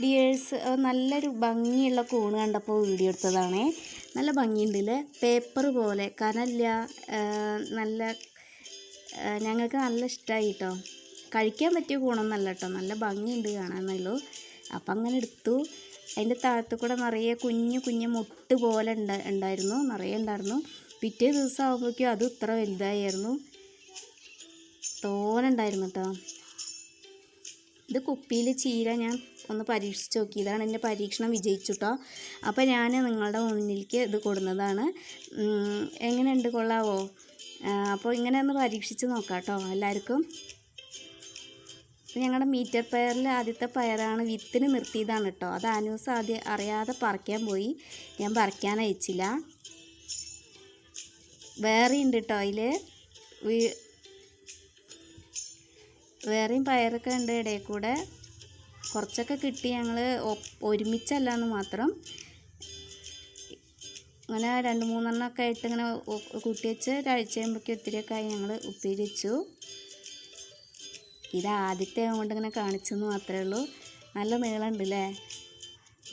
Dears നല്ലൊരു ഭംഗിയുള്ള കൂണ് കണ്ടപ്പോൾ വീഡിയോ എടുത്തതാണേ. നല്ല ഭംഗിയുണ്ടല്ലേ, പേപ്പർ പോലെ കനല്ല, നല്ല ഞങ്ങൾക്ക് നല്ല ഇഷ്ടമായി കേട്ടോ. കഴിക്കാൻ പറ്റിയ കൂണൊന്നല്ല കേട്ടോ, നല്ല ഭംഗിയുണ്ട് കാണാമെന്നുള്ളൂ. അപ്പം അങ്ങനെ എടുത്തു. അതിൻ്റെ താഴത്തു കൂടെ നിറയെ കുഞ്ഞു കുഞ്ഞു മുട്ട് പോലെ ഉണ്ടായിരുന്നു, നിറയെ ഉണ്ടായിരുന്നു. പിറ്റേ ദിവസം ആകുമ്പോഴേക്കും അത് ഇത്ര വലുതായിരുന്നു, തോനുണ്ടായിരുന്നു കേട്ടോ. ഇത് കുപ്പിയിൽ ചീര ഞാൻ ഒന്ന് പരീക്ഷിച്ച് നോക്കിയതാണ്. എൻ്റെ പരീക്ഷണം വിജയിച്ചു കേട്ടോ. അപ്പോൾ ഞാൻ നിങ്ങളുടെ മുന്നിലേക്ക് ഇത് കൊടുന്നതാണ്. എങ്ങനെയുണ്ട്, കൊള്ളാവോ? അപ്പോൾ ഇങ്ങനെ ഒന്ന് പരീക്ഷിച്ച് നോക്കാം കേട്ടോ എല്ലാവർക്കും. ഞങ്ങളുടെ മീറ്റർ പയറിൽ ആദ്യത്തെ പയറാണ്, വിത്തിന് നിർത്തിയതാണ് കേട്ടോ. അത് അനൂസ് ആദ്യം അറിയാതെ പറിക്കാൻ പോയി, ഞാൻ പറിക്കാൻ അയച്ചില്ല. വേറെ ഉണ്ട് കേട്ടോ അതിൽ, വേറെയും പയറൊക്കെ ഉണ്ട് ഇടയിൽ കൂടെ. കുറച്ചൊക്കെ കിട്ടി, ഞങ്ങൾ ഒരുമിച്ചല്ല എന്ന് മാത്രം. അങ്ങനെ 2-3 ആയിട്ട് ഇങ്ങനെ കൂട്ടി വെച്ച് ഒരാഴ്ച കഴിയുമ്പോഴേക്കും ഒത്തിരിയൊക്കെ ആയി ഞങ്ങൾ ഉപ്പേരി വെച്ചു. ഇത് ആദ്യത്തെ കൊണ്ട് ഇങ്ങനെ കാണിച്ചെന്ന് മാത്രമേ ഉള്ളൂ. നല്ല നീളമുണ്ട് അല്ലേ,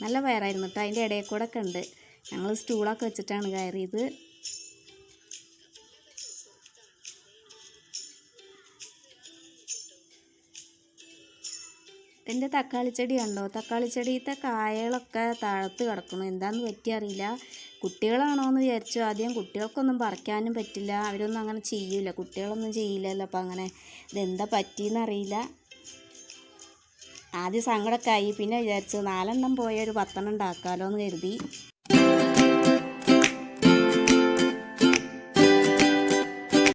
നല്ല പയറായിരുന്നു കേട്ടോ. അതിൻ്റെ ഇടയിൽ കൂടെ ഒക്കെ ഉണ്ട്. ഞങ്ങൾ സ്റ്റൂളൊക്കെ വെച്ചിട്ടാണ് കയറിയത്. എൻ്റെ തക്കാളി ചെടി കണ്ടോ, തക്കാളി ചെടിയിലത്തെ കായകളൊക്കെ താഴത്ത് കിടക്കണം, എന്താണെന്ന് പറ്റിയറിയില്ല. കുട്ടികളാണോ എന്ന് വിചാരിച്ചു ആദ്യം. കുട്ടികൾക്കൊന്നും പറിക്കാനും പറ്റില്ല, അവരൊന്നും അങ്ങനെ ചെയ്യില്ല, കുട്ടികളൊന്നും ചെയ്യില്ലല്ലോ. അപ്പം അങ്ങനെ ഇതെന്താ പറ്റിയെന്നറിയില്ല. ആദ്യം സങ്കടമൊക്കെ ആയി, പിന്നെ വിചാരിച്ചു 4 പോയ ഒരു 10 ഉണ്ടാക്കാമല്ലോ എന്ന് കരുതി.